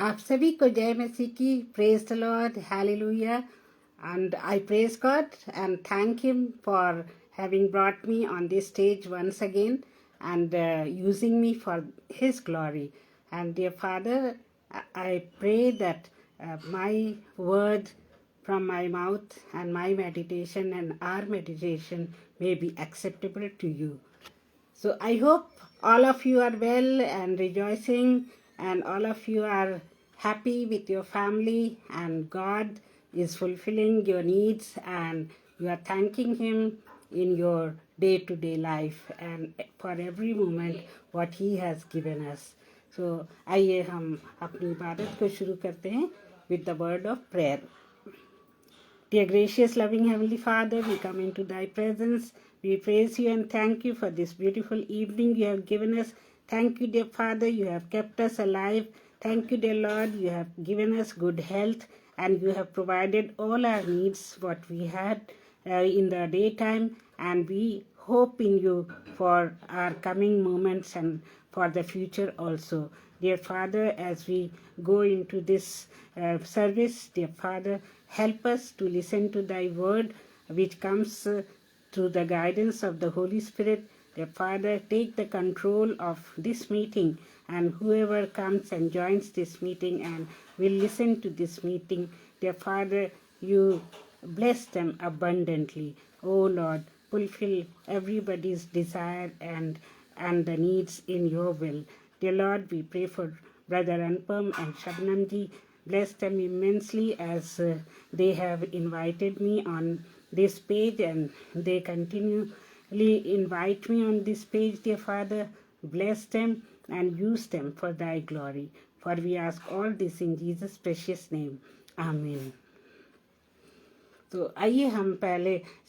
आप सभी को जय मसीह की. Praise the Lord, hallelujah. And I praise God and thank Him for having brought me on this stage once again and using me for His glory. And dear Father, I pray that my word from my mouth and my meditation and our meditation may be acceptable to you. So I hope all of you are well and rejoicing, and all of you are happy with your family, and God is fulfilling your needs, and you are thanking Him in your day-to-day life and for every moment what He has given us. So आइए हम अपनी इबादत को शुरू करते हैं with the word of prayer. Dear gracious, loving Heavenly Father, we come into Thy presence. We praise You and thank You for this beautiful evening You have given us. Thank You, dear Father, You have kept us alive. Thank You, dear Lord, You have given us good health and You have provided all our needs, what we had in the daytime, and we hope in You for our coming moments and for the future also. Dear Father, as we go into this service, dear Father, help us to listen to Thy word, which comes through the guidance of the Holy Spirit. Dear Father, take the control of this meeting, and whoever comes and joins this meeting and will listen to this meeting, dear Father, You bless them abundantly. Oh Lord, fulfill everybody's desire and the needs in Your will. Dear Lord, we pray for Brother Anupam and Shabnam ji. Bless them immensely as they have invited me on this page, and they continually invite me on this page, dear Father. Bless them and use them for Thy glory. For we ask all this in Jesus' precious name. Amen. तो आइए हम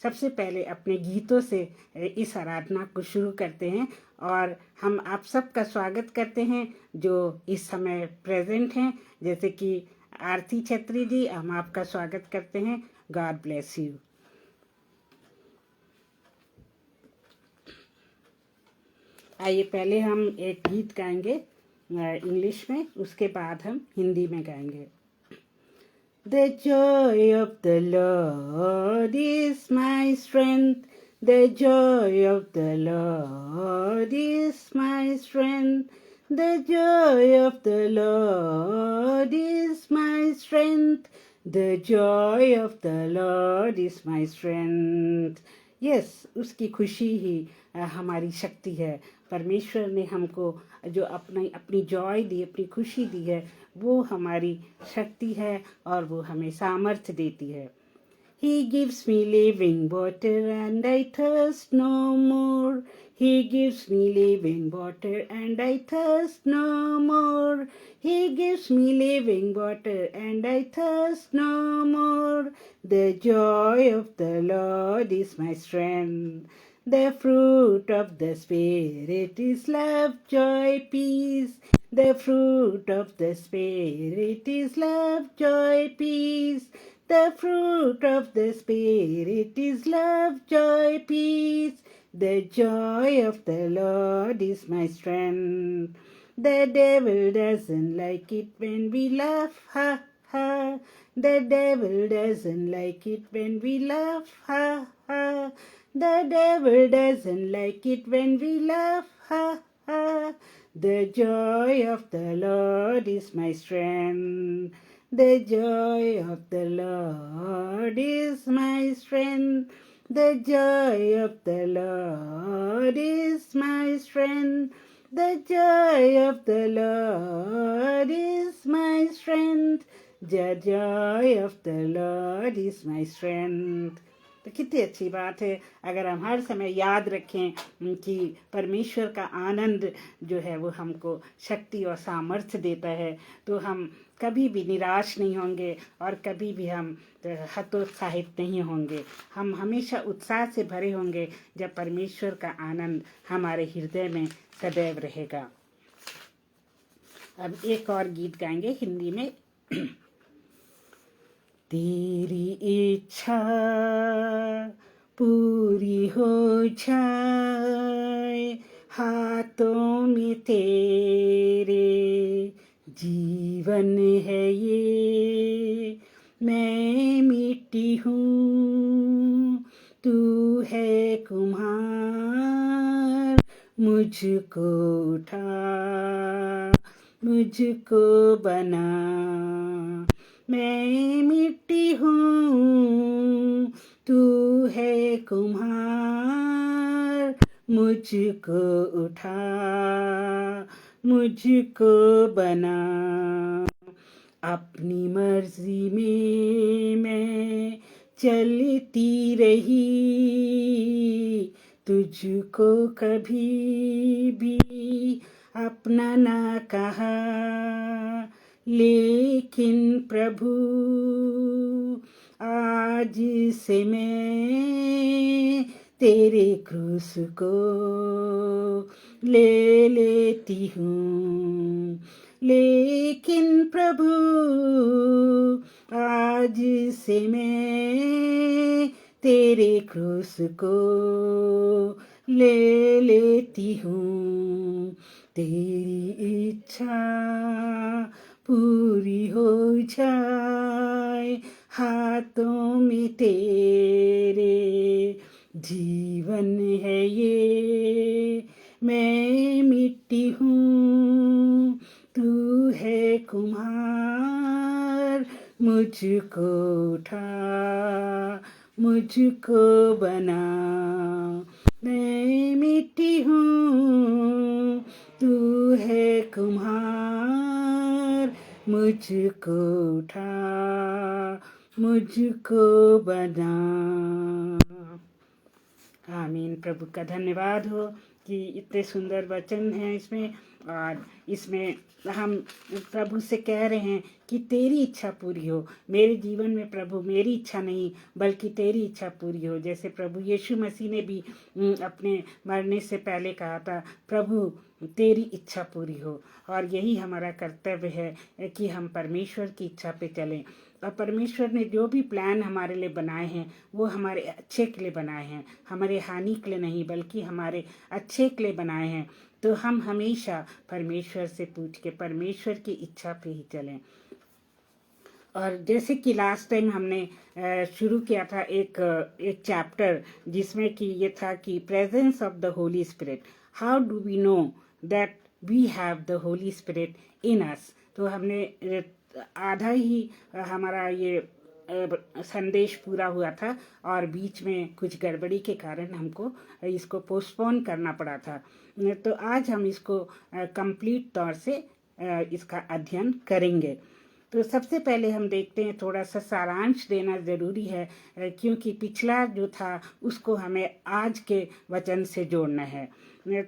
सबसे पहले अपने गीतों से इस आराधना को शुरू करते हैं, और हम आप सबका स्वागत करते हैं जो इस समय प्रेजेंट हैं, जैसे कि आरती छत्री जी, हम आपका स्वागत करते हैं. God bless you. आइए पहले हम एक गीत गाएंगे इंग्लिश में, उसके बाद हम हिंदी में गाएंगे. The joy of the Lord is my strength. The joy of the Lord is my strength. The joy of the Lord is my strength. The joy of the Lord is my strength. Yes, उसकी खुशी ही हमारी शक्ति है. परमेश्वर ने हमको जो अपनी जॉय दी, अपनी खुशी दी है, वो हमारी शक्ति है और वो हमें सामर्थ्य देती है. He gives me living water and I thirst no more. He gives me living water and I thirst no more. He gives me living water and I thirst no more. The joy of the Lord is my strength. The fruit of the Spirit is love, joy, peace. The fruit of the Spirit is love, joy, peace. The fruit of the Spirit is love, joy, peace. The joy of the Lord is my strength. The devil doesn't like it when we laugh, ha, ha. The devil doesn't like it when we laugh, ha, ha. The devil doesn't like it when we laugh, ha, ha. The joy of the Lord is my strength. The joy of the Lord is my strength. The joy of the Lord is my strength. The joy of the Lord is my strength. The joy of the Lord is my strength. तो कितनी अच्छी बात है अगर हम हर समय याद रखें कि परमेश्वर का आनंद जो है वो हमको शक्ति और सामर्थ्य देता है, तो हम कभी भी निराश नहीं होंगे और कभी भी हम हतोत्साहित नहीं होंगे. हम हमेशा उत्साह से भरे होंगे जब परमेश्वर का आनंद हमारे हृदय में सदैव रहेगा. अब एक और गीत गाएंगे हिंदी में. तेरी इच्छा पूरी हो जाए हाथों में तेरे, जीवन है ये, मैं मिट्टी हूँ, तू है कुम्हार, मुझको उठा, मुझको बना। मैं मिट्टी हूँ, तू है कुम्हार, मुझको उठा, मुझको बना। अपनी मर्जी में मैं चलती रही, तुझको कभी भी अपना ना कहा, लेकिन प्रभु आज से मैं तेरे क्रूस को ले लेती हूँ। लेकिन प्रभु आज से मैं तेरे क्रूस को ले लेती हूँ। तेरी इच्छा पूरी हो जाए हाथों में तेरे, जीवन है ये, मैं मिट्टी हूँ, तू है कुम्हार, मुझको उठा, मुझको बना। मैं मिट्टी हूँ, तू है कुम्हार, मुझको उठा, मुझको बना। आमीन। प्रभु का धन्यवाद हो कि इतने सुंदर वचन हैं इसमें, और इसमें हम प्रभु से कह रहे हैं कि तेरी इच्छा पूरी हो मेरे जीवन में। प्रभु, मेरी इच्छा नहीं बल्कि तेरी इच्छा पूरी हो। जैसे प्रभु यीशु मसीह ने भी अपने मरने से पहले कहा था, प्रभु तेरी इच्छा पूरी हो। और यही हमारा कर्तव्य है कि हम परमेश्वर की इच्छा पे चलें। और परमेश्वर ने जो भी प्लान हमारे लिए बनाए हैं वो हमारे अच्छे के लिए बनाए हैं, हमारे हानि के लिए नहीं बल्कि हमारे अच्छे के लिए बनाए हैं। तो हम हमेशा परमेश्वर से पूछ के परमेश्वर की इच्छा पे ही चलें। और जैसे कि लास्ट टाइम हमने शुरू किया था एक चैप्टर जिसमें कि ये था कि presence of the Holy Spirit, how do we know that we have the Holy Spirit in us. तो हमने आधा ही हमारा ये संदेश पूरा हुआ था और बीच में कुछ गड़बड़ी के कारण हमको इसको पोस्टपोन करना पड़ा था। तो आज हम इसको कंप्लीट तौर से इसका अध्ययन करेंगे। तो सबसे पहले हम देखते हैं, थोड़ा सा सारांश देना ज़रूरी है क्योंकि पिछला जो था उसको हमें आज के वचन से जोड़ना है।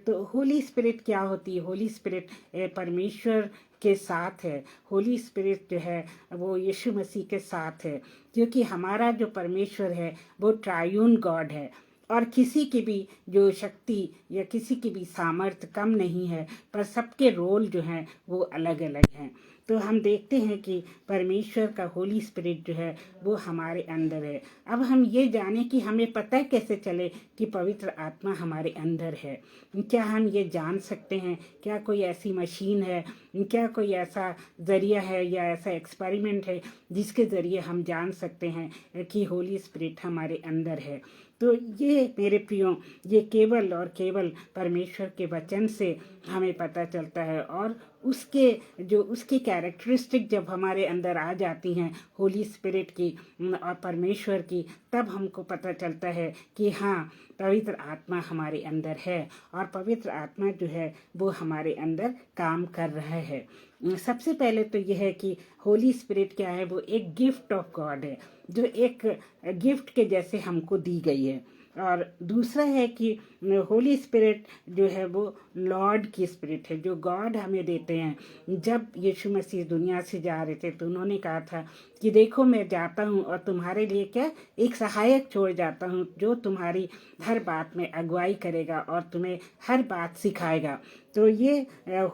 तो होली स्पिरिट क्या होती है? होली स्पिरिट परमेश्वर के साथ है। होली स्पिरिट जो है वो यीशु मसीह के साथ है, क्योंकि हमारा जो परमेश्वर है वो ट्रायून गॉड है और किसी की भी जो शक्ति या किसी की भी सामर्थ्य कम नहीं है, पर सबके रोल जो हैं वो अलग अलग हैं। तो हम देखते हैं कि परमेश्वर का होली स्पिरिट जो है वो हमारे अंदर है। अब हम ये जाने कि हमें पता कैसे चले कि पवित्र आत्मा हमारे अंदर है। क्या हम ये जान सकते हैं? क्या कोई ऐसी मशीन है, क्या कोई ऐसा ज़रिया है या ऐसा एक्सपेरिमेंट है जिसके ज़रिए हम जान सकते हैं कि होली स्पिरिट हमारे अंदर है? तो ये मेरे प्रियो, ये केवल और केवल परमेश्वर के वचन से हमें पता चलता है। और उसकी कैरेक्टरिस्टिक जब हमारे अंदर आ जाती हैं होली स्पिरिट की और परमेश्वर की, तब हमको पता चलता है कि हाँ, पवित्र आत्मा हमारे अंदर है और पवित्र आत्मा जो है वो हमारे अंदर काम कर रहा है। सबसे पहले तो यह है कि होली स्पिरिट क्या है? वो एक गिफ्ट ऑफ गॉड है, जो एक गिफ्ट के जैसे हमको दी गई है। और दूसरा है कि होली स्पिरिट जो है वो लॉर्ड की स्पिरिट है, जो गॉड हमें देते हैं। जब यीशु मसीह दुनिया से जा रहे थे तो उन्होंने कहा था कि देखो मैं जाता हूँ और तुम्हारे लिए क्या, एक सहायक छोड़ जाता हूँ जो तुम्हारी हर बात में अगुवाई करेगा और तुम्हें हर बात सिखाएगा। तो ये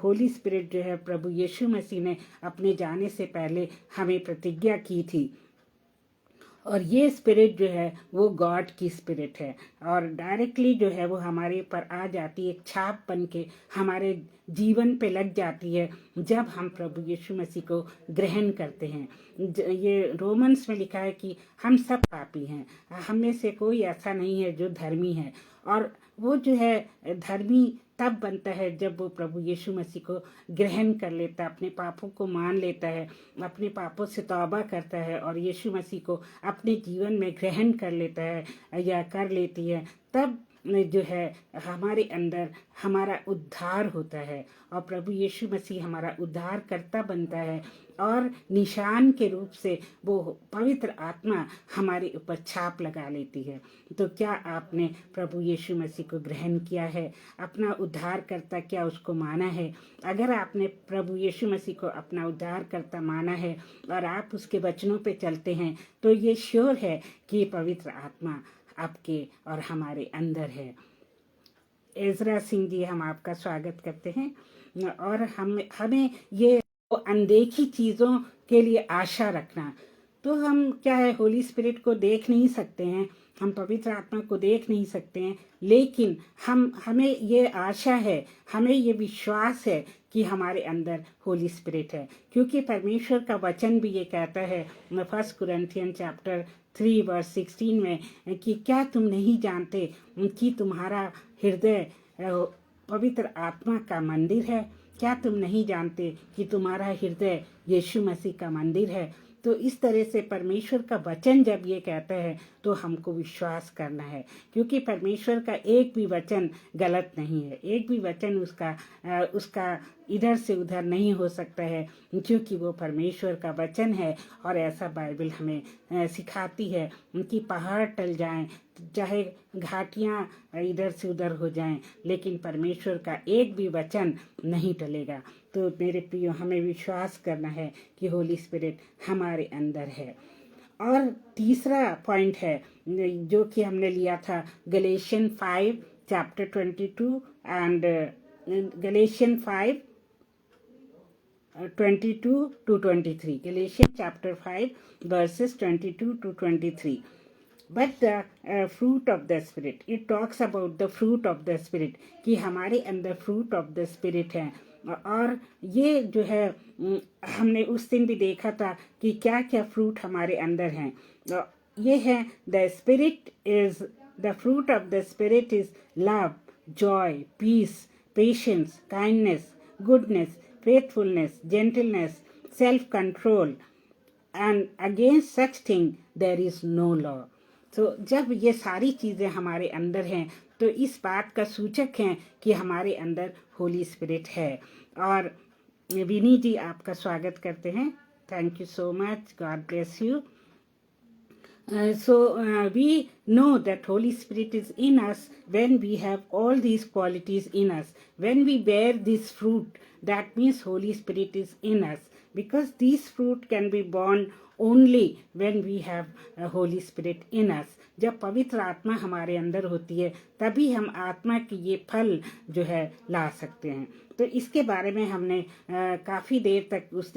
होली स्पिरिट जो है प्रभु यीशु मसीह ने अपने जाने से पहले हमें प्रतिज्ञा की थी। और ये स्पिरिट जो है वो गॉड की स्पिरिट है और डायरेक्टली जो है वो हमारे ऊपर आ जाती है, एक छाप बन के हमारे जीवन पे लग जाती है जब हम प्रभु यीशु मसीह को ग्रहण करते हैं। ये रोमन्स में लिखा है कि हम सब पापी हैं, हम में से कोई ऐसा नहीं है जो धर्मी है। और वो जो है धर्मी तब बनता है जब वो प्रभु यीशु मसीह को ग्रहण कर लेता है, अपने पापों को मान लेता है, अपने पापों से तौबा करता है और यीशु मसीह को अपने जीवन में ग्रहण कर लेता है या कर लेती है। तब जो है हमारे अंदर हमारा उद्धार होता है और प्रभु यीशु मसीह हमारा उद्धार करता बनता है और निशान के रूप से वो पवित्र आत्मा हमारे ऊपर छाप लगा लेती है। तो क्या आपने प्रभु यीशु मसीह को ग्रहण किया है, अपना उद्धार करता क्या उसको माना है? अगर आपने प्रभु यीशु मसीह को अपना उद्धार करता माना है और आप उसके वचनों पे चलते हैं तो ये श्योर है कि पवित्र आत्मा आपके और हमारे अंदर है। एजरा सिंह जी, हम आपका स्वागत करते हैं। और हमें ये अनदेखी चीज़ों के लिए आशा रखना। तो हम क्या है, होली स्पिरिट को देख नहीं सकते हैं, हम पवित्र आत्मा को देख नहीं सकते हैं, लेकिन हमें ये आशा है, हमें ये विश्वास है कि हमारे अंदर होली स्पिरिट है, क्योंकि परमेश्वर का वचन भी ये कहता है 1 कुरिन्थियन चैप्टर 3 वर्स 16 में कि क्या तुम नहीं जानते कि तुम्हारा हृदय पवित्र आत्मा का मंदिर है? क्या तुम नहीं जानते कि तुम्हारा हृदय यीशु मसीह का मंदिर है? तो इस तरह से परमेश्वर का वचन जब ये कहता है तो हमको विश्वास करना है, क्योंकि परमेश्वर का एक भी वचन गलत नहीं है, एक भी वचन उसका इधर से उधर नहीं हो सकता है, क्योंकि वो परमेश्वर का वचन है। और ऐसा बाइबल हमें सिखाती है कि पहाड़ टल जाएं, चाहे घाटियां इधर से उधर हो जाएं, लेकिन परमेश्वर का एक भी वचन नहीं टलेगा। तो मेरे प्रियो, हमें विश्वास करना है कि होली स्पिरिट हमारे अंदर है। और तीसरा पॉइंट है जो कि हमने लिया था गलेशियन 5 chapter 22 and गलेशियन 5 22 to 23, Galatians chapter 5 verses 22 to 23. But the fruit of the spirit, it talks about the fruit of the spirit, कि हमारे अंदर fruit of the spirit है। और ये जो है हमने उस दिन भी देखा था कि क्या क्या फ्रूट हमारे अंदर हैं। ये है the spirit is the fruit of the spirit is love, joy, peace, patience, kindness, goodness, faithfulness, gentleness, self-control, and against such thing there is no law. तो जब ये सारी चीज़ें हमारे अंदर हैं तो इस बात का सूचक है कि हमारे अंदर होली स्पिरिट है। और विनी जी, आपका स्वागत करते हैं। Thank you so much, God bless you. So we know that Holy Spirit is in us when we have all these qualities in us. When we bear this fruit, that means Holy Spirit is in us, because these fruit can be born only when we have a Holy Spirit in us. जब पवित्र आत्मा हमारे अंदर होती है तभी हम आत्मा की ये फल जो है ला सकते हैं। तो इसके बारे में हमने काफ़ी देर तक उस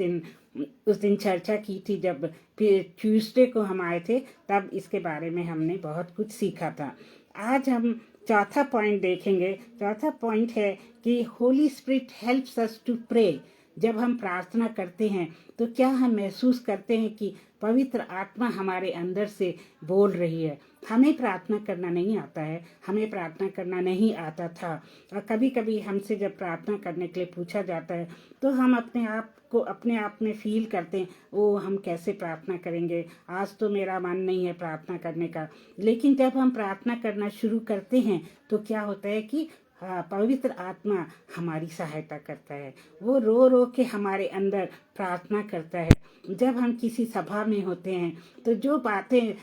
दिन चर्चा की थी। जब फिर ट्यूसडे को हम आए थे तब इसके बारे में हमने बहुत कुछ सीखा था। आज हम चौथा पॉइंट देखेंगे। चौथा पॉइंट है कि holy spirit helps us to pray. जब हम प्रार्थना करते हैं तो क्या हम महसूस करते हैं कि पवित्र आत्मा हमारे अंदर से बोल रही है? हमें प्रार्थना करना नहीं आता है, हमें प्रार्थना करना नहीं आता था, और कभी कभी हमसे जब प्रार्थना करने के लिए पूछा जाता है तो हम अपने आप में फील करते हैं, ओ हम कैसे प्रार्थना करेंगे, आज तो मेरा मन नहीं है प्रार्थना करने का। लेकिन जब हम प्रार्थना करना शुरू करते हैं तो क्या होता है कि पवित्र आत्मा हमारी सहायता करता है। वो रो रो के हमारे अंदर प्रार्थना करता है। जब हम किसी सभा में होते हैं तो जो बातें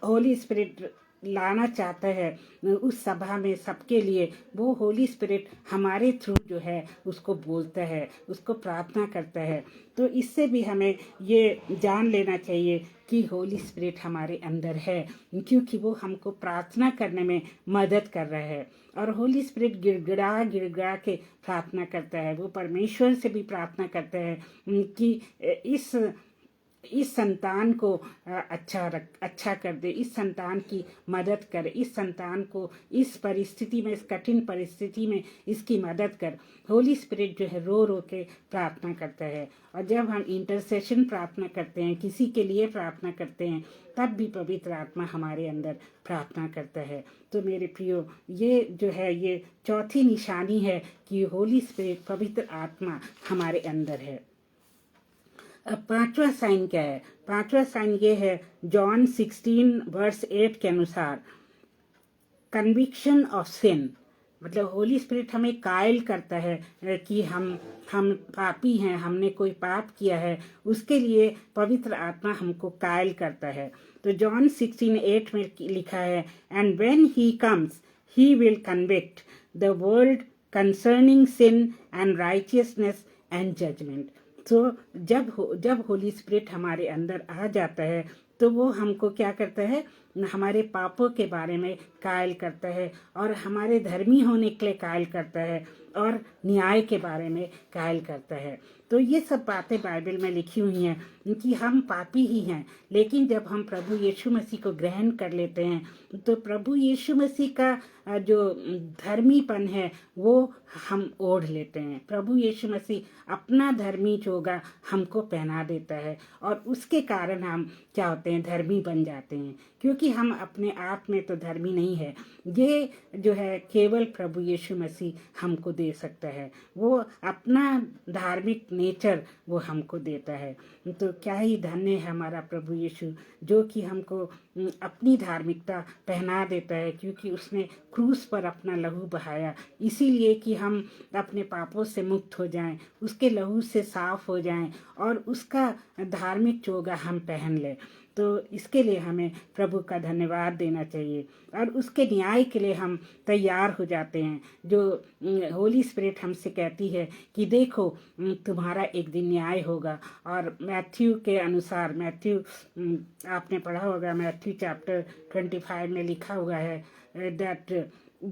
होली स्पिरिट लाना चाहता है उस सभा में सबके लिए, वो होली स्पिरिट हमारे थ्रू जो है उसको बोलता है, उसको प्रार्थना करता है। तो इससे भी हमें ये जान लेना चाहिए कि होली स्पिरिट हमारे अंदर है, क्योंकि वो हमको प्रार्थना करने में मदद कर रहा है। और होली स्पिरिट गिड़गिड़ा के प्रार्थना करता है। वो परमेश्वर से भी प्रार्थना करता है कि इस इस संतान को अच्छा कर दे, इस संतान की मदद कर, इस संतान को इस परिस्थिति में, इस कठिन परिस्थिति में इसकी मदद कर। होली स्पिरिट जो है रो रो के प्रार्थना करता है। और जब हम इंटरसेशन प्रार्थना करते हैं, किसी के लिए प्रार्थना करते हैं, तब भी पवित्र आत्मा हमारे अंदर प्रार्थना करता है। तो मेरे प्रियो, ये जो है ये चौथी निशानी है कि होली स्पिरिट, पवित्र आत्मा हमारे अंदर है। अब पांचवा साइन क्या है? पांचवा साइन ये है, जॉन 16:8 के अनुसार, कन्विक्शन ऑफ सिन। मतलब होली स्पिरिट हमें कायल करता है कि हम पापी हैं, हमने कोई पाप किया है, उसके लिए पवित्र आत्मा हमको कायल करता है। तो जॉन 16:8 में लिखा है, and when he comes he will convict the world concerning sin and righteousness and judgement. तो जब होली स्पिरिट हमारे अंदर आ जाता है तो वो हमको क्या करता है, हमारे पापों के बारे में कायल करता है, और हमारे धर्मी होने के लिए कायल करता है, और न्याय के बारे में कायल करता है। तो ये सब बातें बाइबल में लिखी हुई हैं कि हम पापी ही हैं, लेकिन जब हम प्रभु यीशु मसीह को ग्रहण कर लेते हैं तो प्रभु यीशु मसीह का जो धर्मीपन है वो हम ओढ़ लेते हैं। प्रभु यीशु मसीह अपना धर्मी चोगा हमको पहना देता है, और उसके कारण हम क्या होते हैं, धर्मी बन जाते हैं। क्योंकि हम अपने आप में तो धर्मी नहीं है, ये जो है केवल प्रभु यीशु मसीह हमको दे सकता है। वो अपना धार्मिक नेचर वो हमको देता है। तो क्या ही धन्य है हमारा प्रभु यीशु, जो कि हमको अपनी धार्मिकता पहना देता है, क्योंकि उसने क्रूस पर अपना लहू बहाया, इसीलिए कि हम अपने पापों से मुक्त हो जाएं, उसके लहू से साफ हो जाएं, और उसका धार्मिक चोगा हम पहन लें। तो इसके लिए हमें प्रभु का धन्यवाद देना चाहिए, और उसके न्याय के लिए हम तैयार हो जाते हैं। जो होली स्पिरिट हमसे कहती है कि देखो तुम्हारा एक दिन न्याय होगा। और मैथ्यू के अनुसार, आपने पढ़ा होगा, मैथ्यू चैप्टर 25 में लिखा हुआ है that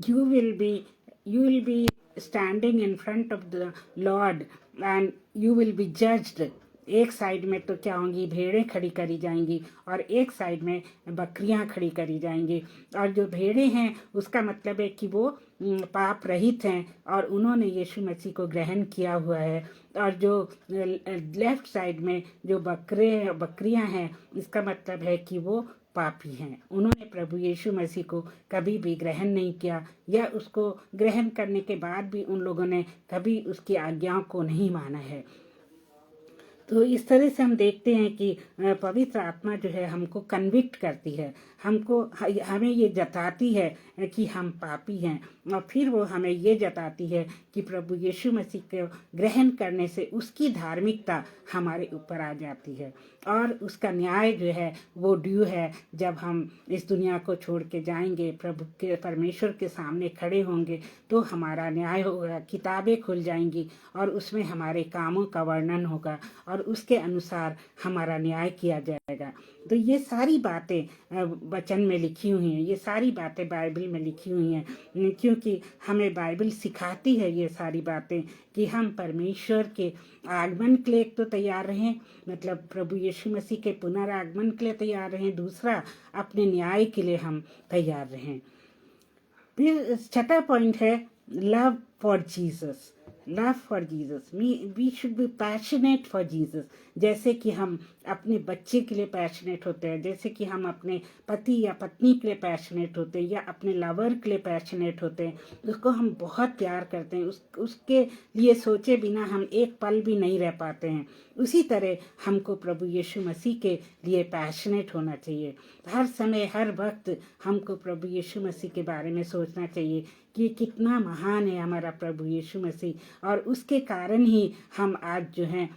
you will be standing in front of the Lord and you will be judged. एक साइड में तो क्या होंगी, भेड़ें खड़ी करी जाएंगी, और एक साइड में बकरियां खड़ी करी जाएंगी। और जो भेड़ें हैं उसका मतलब है कि वो पाप रहित हैं, और उन्होंने यीशु मसीह को ग्रहण किया हुआ है। और जो लेफ्ट साइड में जो बकरियां हैं, इसका मतलब है कि वो पापी हैं, उन्होंने प्रभु यीशु मसीह को कभी भी ग्रहण नहीं किया, या उसको ग्रहण करने के बाद भी उन लोगों ने कभी उसकी आज्ञाओं को नहीं माना है। तो इस तरह से हम देखते हैं कि पवित्र आत्मा जो है हमको कन्विक्ट करती है, हमें ये जताती है कि हम पापी हैं, और फिर वो हमें ये जताती है कि प्रभु यीशु मसीह को ग्रहण करने से उसकी धार्मिकता हमारे ऊपर आ जाती है, और उसका न्याय जो है वो ड्यू है। जब हम इस दुनिया को छोड़ के जाएंगे, प्रभु के परमेश्वर के सामने खड़े होंगे, तो हमारा न्याय होगा, किताबें खुल जाएंगी, और उसमें हमारे कामों का वर्णन होगा, और उसके अनुसार हमारा न्याय किया जाएगा। तो ये सारी बातें वचन में लिखी हुई हैं, ये सारी बातें बाइबल में लिखी हुई हैं, क्योंकि हमें बाइबल सिखाती है ये सारी बातें कि हम परमेश्वर के आगमन के लिए तो तैयार रहें, मतलब प्रभु यीशु मसीह के पुनरागमन के लिए तैयार रहें, दूसरा अपने न्याय के लिए हम तैयार रहें। फिर छठा पॉइंट है love for Jesus. Love for Jesus, we should be passionate for Jesus. जैसे कि हम अपने बच्चे के लिए पैशनेट होते हैं, जैसे कि हम अपने पति या पत्नी के लिए पैशनेट होते हैं, या अपने लवर के लिए पैशनेट होते हैं, उसको हम बहुत प्यार करते हैं, उसके लिए सोचे बिना हम एक पल भी नहीं रह पाते हैं। उसी तरह हमको प्रभु यीशु मसीह के लिए पैशनेट होना चाहिए। हर समय हर वक्त हमको प्रभु यीशु मसीह के बारे में सोचना चाहिए कि कितना महान है हमारा प्रभु यीशु मसीह, और उसके कारण ही हम आज जो हैं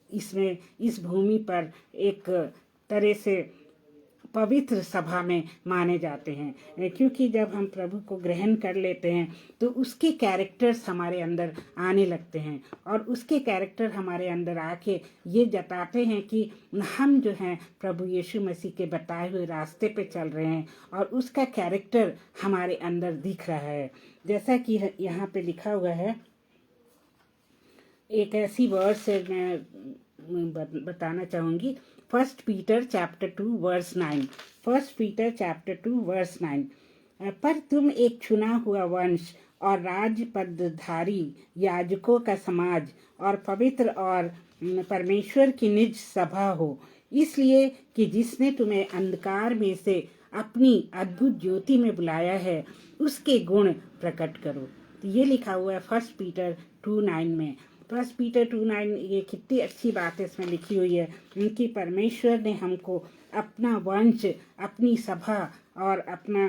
इसमें इस भूमि पर एक तरह से पवित्र सभा में माने जाते हैं। क्योंकि जब हम प्रभु को ग्रहण कर लेते हैं तो उसके कैरेक्टर्स हमारे अंदर आने लगते हैं, और उसके कैरेक्टर हमारे अंदर आके ये जताते हैं कि हम जो हैं प्रभु यीशु मसीह के बताए हुए रास्ते पे चल रहे हैं, और उसका कैरेक्टर हमारे अंदर दिख रहा है। जैसा कि यहाँ पे लिखा हुआ है, एक ऐसी वर्ड्स है, मैं बताना चाहूँगी। 1 Peter chapter 2 verse 9। 1 Peter chapter 2 verse 9। पर तुम एक चुना हुआ वंश और राज पदधारी याजकों का समाज और पवित्र और परमेश्वर की निज सभा हो, इसलिए कि जिसने तुम्हें अंधकार में से अपनी अद्भुत ज्योति में बुलाया है उसके गुण प्रकट करो। तो ये लिखा हुआ है 1 पीटर 2:9 में। 1 पीटर 2:9, ये कितनी अच्छी बात है इसमें लिखी हुई है। उनकी परमेश्वर ने हमको अपना वंश, अपनी सभा और अपना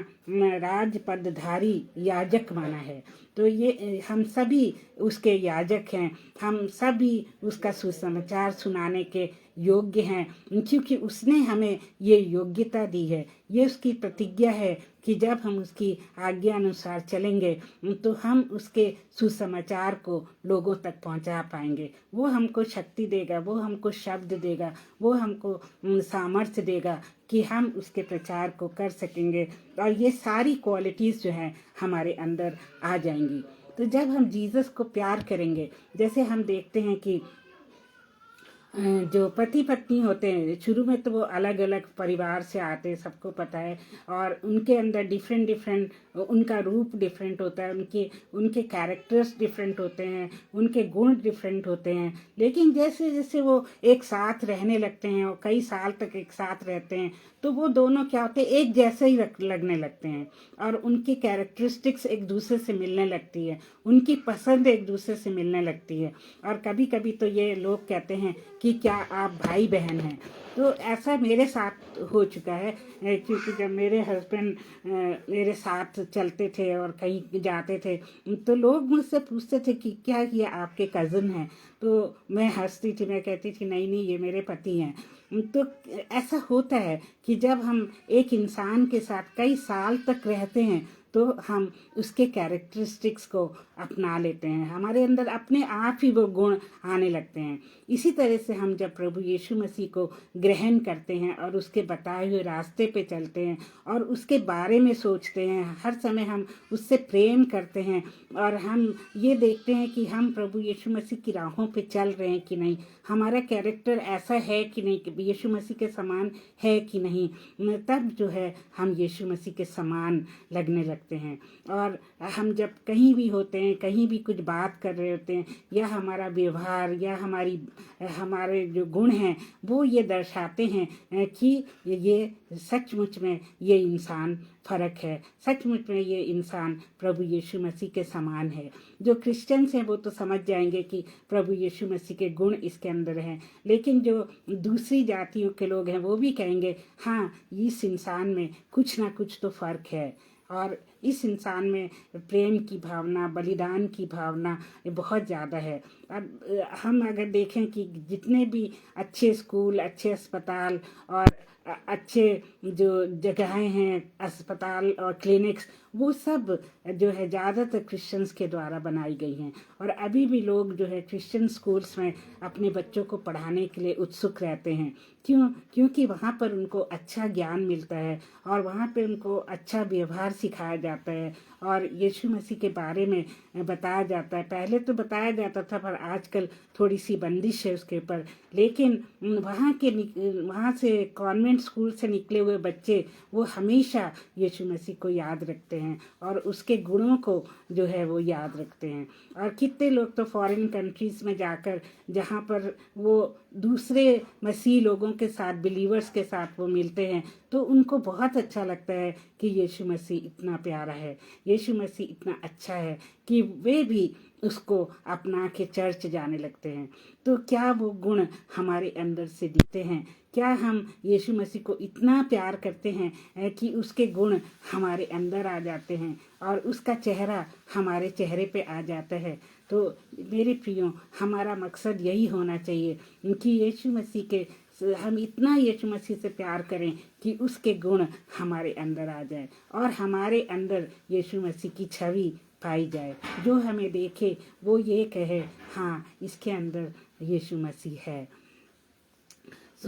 राज पदधारी याजक माना है। तो ये हम सभी उसके याजक हैं, हम सभी उसका सुसमाचार सुनाने के योग्य हैं, क्योंकि उसने हमें ये योग्यता दी है। ये उसकी प्रतिज्ञा है कि जब हम उसकी आज्ञा अनुसार चलेंगे तो हम उसके सुसमाचार को लोगों तक पहुंचा पाएंगे। वो हमको शक्ति देगा, वो हमको शब्द देगा, वो हमको सामर्थ्य देगा कि हम उसके प्रचार को कर सकेंगे, और ये सारी क्वालिटीज़ जो हैं हमारे अंदर आ जाएंगी। तो जब हम जीसस को प्यार करेंगे, जैसे हम देखते हैं कि जो पति पत्नी होते हैं, शुरू में तो वो अलग अलग परिवार से आते हैं, सबको पता है, और उनके अंदर डिफरेंट डिफरेंट, उनका रूप डिफरेंट होता है, उनके कैरेक्टर्स डिफरेंट होते हैं, उनके गुण डिफरेंट होते हैं। लेकिन जैसे जैसे वो एक साथ रहने लगते हैं और कई साल तक एक साथ रहते हैं, तो वो दोनों क्या होते हैं, एक जैसे ही लगने लगते हैं, और उनकी कैरेक्टरिस्टिक्स एक दूसरे से मिलने लगती है, उनकी पसंद एक दूसरे से मिलने लगती है। और कभी कभी तो ये लोग कहते हैं कि क्या आप भाई बहन हैं। तो ऐसा मेरे साथ हो चुका है, क्योंकि जब मेरे हस्बैंड मेरे साथ चलते थे और कहीं जाते थे, तो लोग मुझसे पूछते थे कि क्या ये आपके कज़न हैं। तो मैं हंसती थी, मैं कहती थी नहीं नहीं, ये मेरे पति हैं। तो ऐसा होता है कि जब हम एक इंसान के साथ कई साल तक रहते हैं तो हम उसके कैरेक्टरिस्टिक्स को अपना लेते हैं, हमारे अंदर अपने आप ही वो गुण आने लगते हैं। इसी तरह से हम जब प्रभु यीशु मसीह को ग्रहण करते हैं और उसके बताए हुए रास्ते पे चलते हैं और उसके बारे में सोचते हैं, हर समय हम उससे प्रेम करते हैं, और हम ये देखते हैं कि हम प्रभु यीशु मसीह की राहों पे चल रहे हैं कि नहीं, हमारा कैरेक्टर ऐसा है कि नहीं, कि यीशु मसीह के समान है कि नहीं, तब जो है हम यीशु मसीह के समान लगने लगते हैं। और हम जब कहीं भी होते हैं, कहीं भी कुछ बात कर रहे होते हैं, या हमारा व्यवहार या हमारे जो गुण हैं वो ये दर्शाते हैं कि ये सचमुच में ये इंसान फ़र्क है, सचमुच में ये इंसान प्रभु यीशु मसीह के समान है। जो क्रिश्चियंस हैं वो तो समझ जाएंगे कि प्रभु यीशु मसीह के गुण इसके अंदर हैं, लेकिन जो दूसरी जातियों के लोग हैं वो भी कहेंगे हाँ, इस इंसान में कुछ ना कुछ तो फ़र्क है, और इस इंसान में प्रेम की भावना, बलिदान की भावना बहुत ज़्यादा है। अब हम अगर देखें कि जितने भी अच्छे स्कूल, अच्छे अस्पताल और अच्छे जो जगहें हैं, अस्पताल और क्लिनिक्स, वो सब जो है ज़्यादातर क्रिश्चियंस के द्वारा बनाई गई हैं। और अभी भी लोग जो है क्रिश्चियन स्कूल्स में अपने बच्चों को पढ़ाने के लिए उत्सुक रहते हैं। क्योंकि वहाँ पर उनको अच्छा ज्ञान मिलता है और वहाँ पे उनको अच्छा व्यवहार सिखाया जाता है और यीशु मसीह के बारे में बताया जाता है। पहले तो बताया जाता था, पर आजकल थोड़ी सी बंदिश है उसके ऊपर। लेकिन वहाँ से कॉन्वेंट स्कूल से निकले हुए बच्चे वो हमेशा यीशु मसीह को याद रखते हैं और उसके गुणों को जो है वो याद रखते हैं। और कितने लोग तो फॉरेन कंट्रीज़ में जाकर, जहाँ पर वो दूसरे मसीह लोगों के साथ, बिलीवर्स के साथ वो मिलते हैं, तो उनको बहुत अच्छा लगता है कि यीशु मसीह इतना प्यारा है, यीशु मसीह इतना अच्छा है कि वे भी उसको अपना के चर्च जाने लगते हैं। तो क्या वो गुण हमारे अंदर से दिखते हैं? क्या हम यीशु मसीह को इतना प्यार करते हैं कि उसके गुण हमारे अंदर आ जाते हैं और उसका चेहरा हमारे चेहरे पे आ जाता है? तो मेरे प्रियो, हमारा मकसद यही होना चाहिए कि यीशु मसीह के हम इतना यीशु मसीह से प्यार करें कि उसके गुण हमारे अंदर आ जाए और हमारे अंदर यीशु मसीह की छवि पाई जाए। जो हमें देखे वो ये कहे हाँ, इसके अंदर यीशु मसीह है।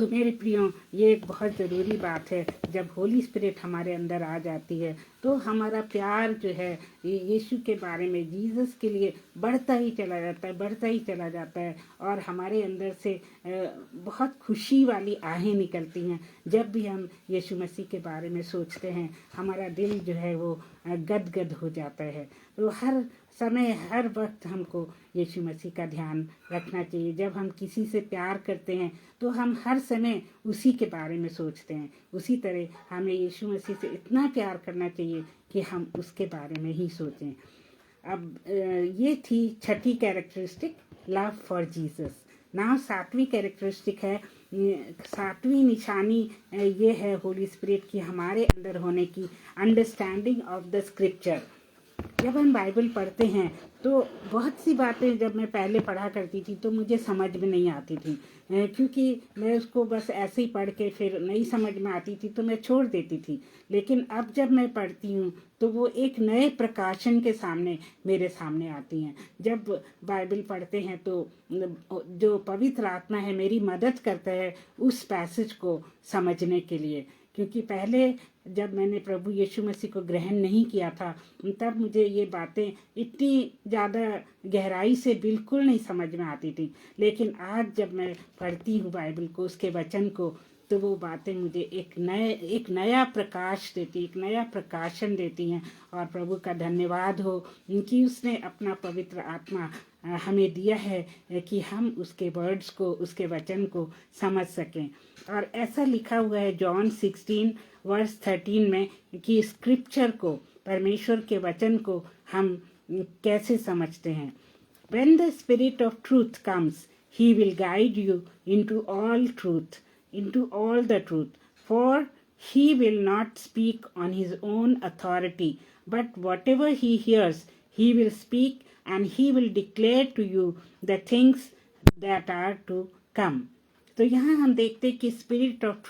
मेरे प्रियो, ये एक बहुत ज़रूरी बात है। जब होली स्पिरिट हमारे अंदर आ जाती है तो हमारा प्यार जो है ये यीशु के बारे में, जीसस के लिए बढ़ता ही चला जाता है, बढ़ता ही चला जाता है। और हमारे अंदर से बहुत खुशी वाली आहें निकलती हैं जब भी हम यीशु मसीह के बारे में सोचते हैं। हमारा दिल जो है वो गदगद हो जाता है। तो हर समय, हर वक्त हमको यीशु मसीह का ध्यान रखना चाहिए। जब हम किसी से प्यार करते हैं तो हम हर समय उसी के बारे में सोचते हैं। उसी तरह हमें यीशु मसीह से इतना प्यार करना चाहिए कि हम उसके बारे में ही सोचें। अब ये थी छठी characteristic, love for Jesus. Now सातवीं कैरेक्टरिस्टिक है, सातवीं निशानी ये है होली स्पिरिट की हमारे अंदर होने की, अंडरस्टैंडिंग ऑफ द स्क्रिप्चर। जब हम बाइबल पढ़ते हैं तो बहुत सी बातें जब मैं पहले पढ़ा करती थी तो मुझे समझ में नहीं आती थी, क्योंकि मैं उसको बस ऐसे ही पढ़ के फिर नहीं समझ में आती थी तो मैं छोड़ देती थी। लेकिन अब जब मैं पढ़ती हूँ तो वो एक नए प्रकाशन के सामने मेरे सामने आती हैं। जब बाइबल पढ़ते हैं तो जो पवित्र आत्मा है मेरी मदद करता है उस पैसेज को समझने के लिए। क्योंकि पहले जब मैंने प्रभु यीशु मसीह को ग्रहण नहीं किया था तब मुझे ये बातें इतनी ज़्यादा गहराई से बिल्कुल नहीं समझ में आती थी। लेकिन आज जब मैं पढ़ती हूँ बाइबल को, उसके वचन को, तो वो बातें मुझे एक नया प्रकाश देती, एक नया प्रकाशन देती हैं। और प्रभु का धन्यवाद हो कि उसने अपना पवित्र आत्मा हमें दिया है कि हम उसके वर्ड्स को, उसके वचन को समझ सकें। और ऐसा लिखा हुआ है जॉन 16 वर्स 13 में कि स्क्रिप्चर को, परमेश्वर के वचन को हम कैसे समझते हैं। When the Spirit of truth comes, He will guide you into all truth, into all the truth. For He will not speak on His own authority, but whatever He hears, He will speak, and He will declare to you the things that are to come. तो यहाँ हम देखते हैं कि spirit of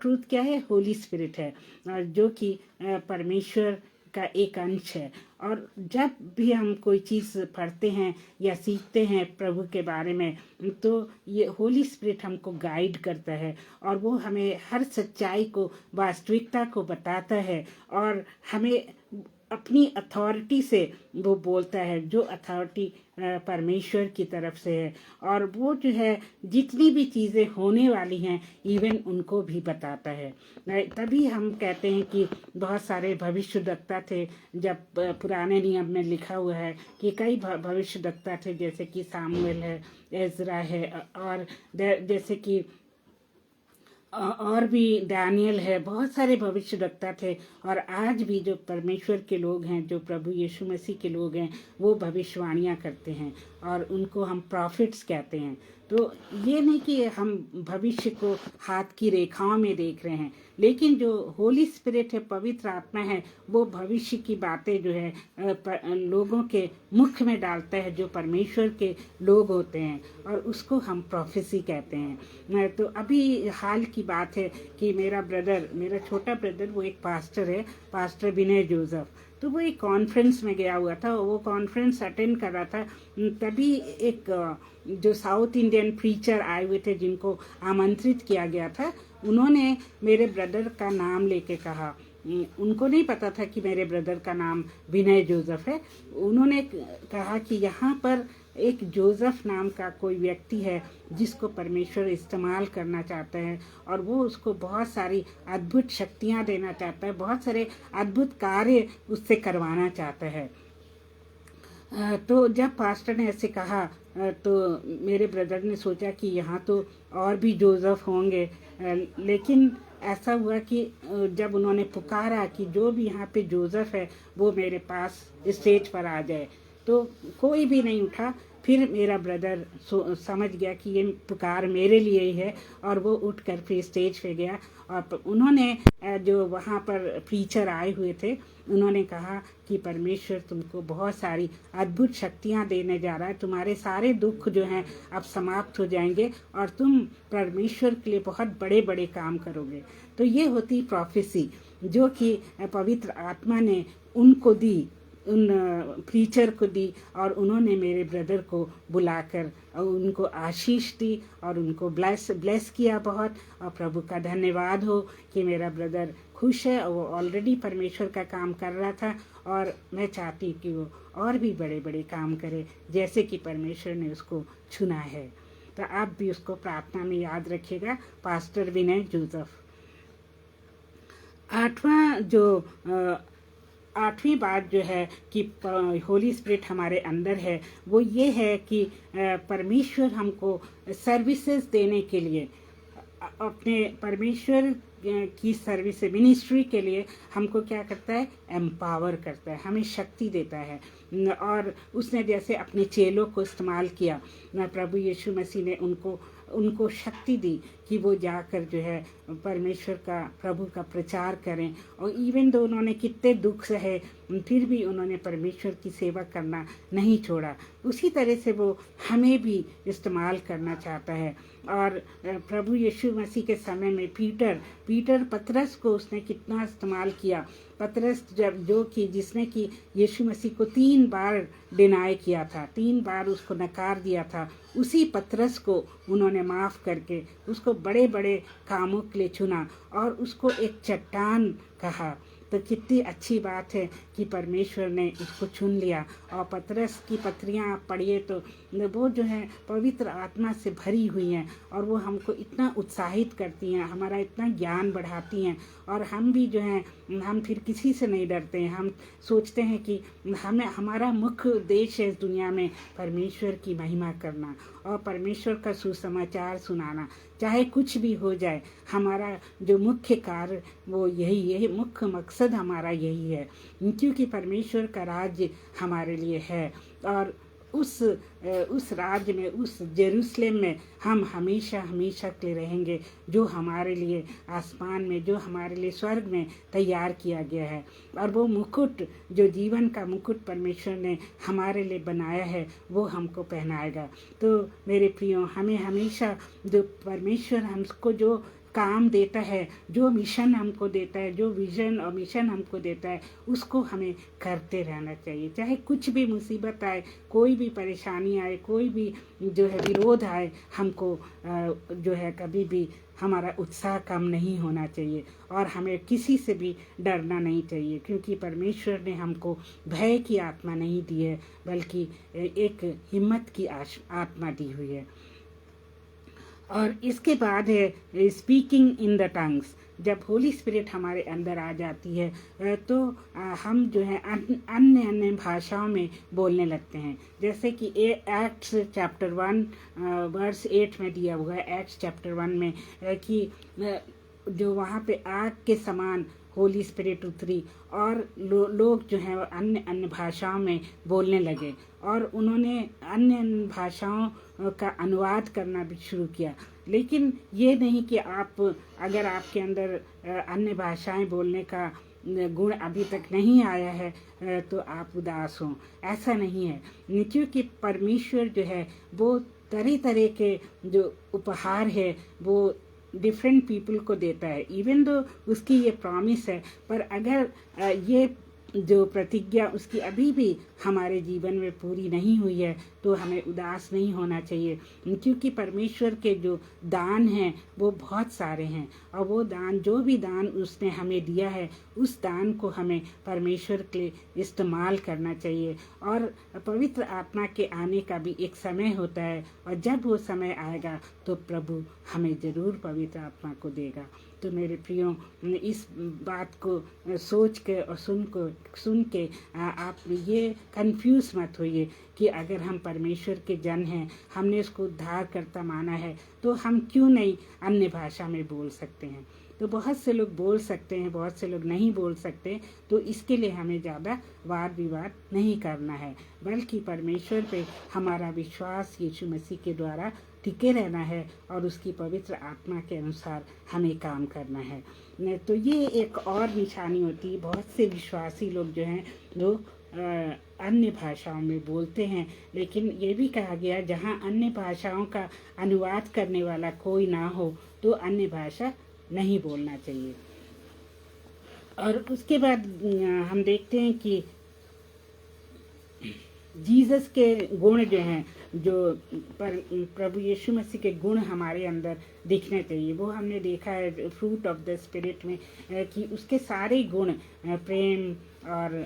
truth क्या है? Holi spirit है, जो कि परमेश्वर का एक अंश है। और जब भी हम कोई चीज़ पढ़ते हैं या सीखते हैं प्रभु के बारे में तो ये होली स्पिरिट हमको गाइड करता है और वो हमें हर सच्चाई को, वास्तविकता को बताता है और हमें अपनी अथॉरिटी से वो बोलता है, जो अथॉरिटी परमेश्वर की तरफ से है। और वो जो है जितनी भी चीज़ें होने वाली हैं इवन उनको भी बताता है। तभी हम कहते हैं कि बहुत सारे भविष्यद्वक्ता थे। जब पुराने नियम में लिखा हुआ है कि कई भविष्यद्वक्ता थे, जैसे कि सामुएल है, एजरा है, और जैसे कि और भी दानियल है, बहुत सारे भविष्यद्वक्ता थे। और आज भी जो परमेश्वर के लोग हैं, जो प्रभु यीशु मसीह के लोग हैं, वो भविष्यवाणियाँ करते हैं और उनको हम प्रॉफिट्स कहते हैं। तो ये नहीं कि हम भविष्य को हाथ की रेखाओं में देख रहे हैं, लेकिन जो होली स्पिरिट है, पवित्र आत्मा है, वो भविष्य की बातें जो है लोगों के मुख में डालता है, जो परमेश्वर के लोग होते हैं, और उसको हम प्रोफेसी कहते हैं। तो अभी हाल की बात है कि मेरा छोटा ब्रदर, वो एक पास्टर है, पास्टर विनय जोसेफ। तो वो एक कॉन्फ्रेंस में गया हुआ था, वो कॉन्फ्रेंस अटेंड कर रहा था। तभी एक जो साउथ इंडियन प्रीचर आए हुए थे, जिनको आमंत्रित किया गया था, उन्होंने मेरे ब्रदर का नाम लेके कहा। उनको नहीं पता था कि मेरे ब्रदर का नाम विनय जोसेफ है। उन्होंने कहा कि यहाँ पर एक जोसेफ नाम का कोई व्यक्ति है जिसको परमेश्वर इस्तेमाल करना चाहता है और वो उसको बहुत सारी अद्भुत शक्तियाँ देना चाहता है, बहुत सारे अद्भुत कार्य उससे करवाना चाहता है। तो जब पास्टर ने ऐसे कहा तो मेरे ब्रदर ने सोचा कि यहाँ तो और भी जोसेफ होंगे, लेकिन ऐसा हुआ कि जब उन्होंने पुकारा कि जो भी यहाँ पे जोसेफ है वो मेरे पास स्टेज पर आ जाए, तो कोई भी नहीं उठा। फिर मेरा ब्रदर समझ गया कि ये पुकार मेरे लिए ही है और वो उठकर फिर स्टेज पे गया। और उन्होंने जो वहाँ पर प्रीचर आए हुए थे, उन्होंने कहा कि परमेश्वर तुमको बहुत सारी अद्भुत शक्तियाँ देने जा रहा है, तुम्हारे सारे दुख जो हैं अब समाप्त हो जाएंगे और तुम परमेश्वर के लिए बहुत बड़े बड़े काम करोगे। तो ये होती प्रोफेसी जो कि पवित्र आत्मा ने उनको दी, उन प्रीचर को दी, और उन्होंने मेरे ब्रदर को बुलाकर उनको आशीष दी और उनको ब्लेस किया बहुत। और प्रभु का धन्यवाद हो कि मेरा ब्रदर खुश है और वो ऑलरेडी परमेश्वर का काम कर रहा था, और मैं चाहती हूँ कि वो और भी बड़े बड़े काम करे जैसे कि परमेश्वर ने उसको चुना है। तो आप भी उसको प्रार्थना में याद रखिएगा, पास्टर विनय जोसेफ। आठवीं बात जो है कि होली स्पिरिट हमारे अंदर है, वो ये है कि परमेश्वर हमको सर्विसेज देने के लिए, अपने परमेश्वर की सर्विस मिनिस्ट्री के लिए हमको क्या करता है, एम्पावर करता है, हमें शक्ति देता है। और उसने जैसे अपने चेलों को इस्तेमाल किया, प्रभु यीशु मसीह ने उनको शक्ति दी कि वो जाकर जो है परमेश्वर का, प्रभु का प्रचार करें। और इवन दो उन्होंने कितने दुख सहे, फिर भी उन्होंने परमेश्वर की सेवा करना नहीं छोड़ा। उसी तरह से वो हमें भी इस्तेमाल करना चाहता है। और प्रभु यीशु मसीह के समय में पीटर पतरस को उसने कितना इस्तेमाल किया। पतरस जिसने कि यीशु मसीह को 3 बार डिनाई किया था, 3 बार उसको नकार दिया था, उसी पतरस को उन्होंने माफ़ करके उसको बड़े बड़े कामों के लिए चुना और उसको एक चट्टान कहा। तो कितनी अच्छी बात है कि परमेश्वर ने उसको चुन लिया। और पतरस की पत्रियाँ आप पढ़िए तो वो जो है पवित्र आत्मा से भरी हुई हैं, और वो हमको इतना उत्साहित करती हैं, हमारा इतना ज्ञान बढ़ाती हैं। और हम भी जो हैं, हम फिर किसी से नहीं डरते हैं। हम सोचते हैं कि हमारा मुख्य उद्देश्य है इस दुनिया में परमेश्वर की महिमा करना और परमेश्वर का सुसमाचार सुनाना। चाहे कुछ भी हो जाए, हमारा जो मुख्य कार्य वो यही मुख्य मकसद हमारा यही है, क्योंकि परमेश्वर का राज्य हमारे लिए है। और उस राज्य में, उस जेरूसलेम में हम हमेशा हमेशा के लिए रहेंगे, जो हमारे लिए आसमान में, जो हमारे लिए स्वर्ग में तैयार किया गया है। और वो मुकुट, जो जीवन का मुकुट परमेश्वर ने हमारे लिए बनाया है, वो हमको पहनाएगा। तो मेरे प्रियो, हमें हमेशा जो परमेश्वर हमको जो काम देता है, जो मिशन हमको देता है, जो विजन और मिशन हमको देता है, उसको हमें करते रहना चाहिए। चाहे कुछ भी मुसीबत आए, कोई भी परेशानी आए, कोई भी जो है विरोध आए, हमको जो है कभी भी हमारा उत्साह कम नहीं होना चाहिए और हमें किसी से भी डरना नहीं चाहिए, क्योंकि परमेश्वर ने हमको भय की आत्मा नहीं दी है, बल्कि एक हिम्मत की आत्मा दी हुई है। और इसके बाद है स्पीकिंग इन द टंग्स। जब होली स्पिरिट हमारे अंदर आ जाती है तो हम जो है अन्य भाषाओं में बोलने लगते हैं। जैसे कि एक्ट्स चैप्टर 1 वर्स 8 में दिया हुआ है, एक्ट्स चैप्टर 1 में कि जो वहाँ पे आग के समान होली स्पिरिट उतरी और लोग जो है अन्य भाषाओं में बोलने लगे और उन्होंने अन्य भाषाओं का अनुवाद करना भी शुरू किया। लेकिन ये नहीं कि अगर आपके अंदर अन्य भाषाएं बोलने का गुण अभी तक नहीं आया है तो आप उदास हों, ऐसा नहीं है। क्योंकि परमेश्वर जो है वो तरह तरह के जो उपहार है वो डिफरेंट पीपल को देता है। इवन दो उसकी ये प्रॉमिस है, पर अगर ये जो प्रतिज्ञा उसकी अभी भी हमारे जीवन में पूरी नहीं हुई है तो हमें उदास नहीं होना चाहिए, क्योंकि परमेश्वर के जो दान हैं वो बहुत सारे हैं और वो दान, जो भी दान उसने हमें दिया है, उस दान को हमें परमेश्वर के लिए इस्तेमाल करना चाहिए। और पवित्र आत्मा के आने का भी एक समय होता है और जब वो समय आएगा तो प्रभु हमें ज़रूर पवित्र आत्मा को देगा। तो मेरे प्रियो, इस बात को सोच के और सुन के आप ये कंफ्यूज मत होइए कि अगर हम परमेश्वर के जन हैं, हमने उसको उद्धारकर्ता माना है, तो हम क्यों नहीं अन्य भाषा में बोल सकते हैं। तो बहुत से लोग बोल सकते हैं, बहुत से लोग नहीं बोल सकते, तो इसके लिए हमें ज़्यादा वाद विवाद नहीं करना है, बल्कि परमेश्वर पे हमारा विश्वास यीशु मसीह के द्वारा टिके रहना है और उसकी पवित्र आत्मा के अनुसार हमें काम करना है। तो ये एक और निशानी होती है। बहुत से विश्वासी लोग जो हैं वो अन्य भाषाओं में बोलते हैं, लेकिन ये भी कहा गया जहाँ अन्य भाषाओं का अनुवाद करने वाला कोई ना हो तो अन्य भाषा नहीं बोलना चाहिए। और उसके बाद हम देखते हैं कि जीसस के गुण जो हैं, जो प्रभु यीशु मसीह के गुण हमारे अंदर दिखने चाहिए, वो हमने देखा है फ्रूट ऑफ द स्पिरिट में कि उसके सारे गुण प्रेम और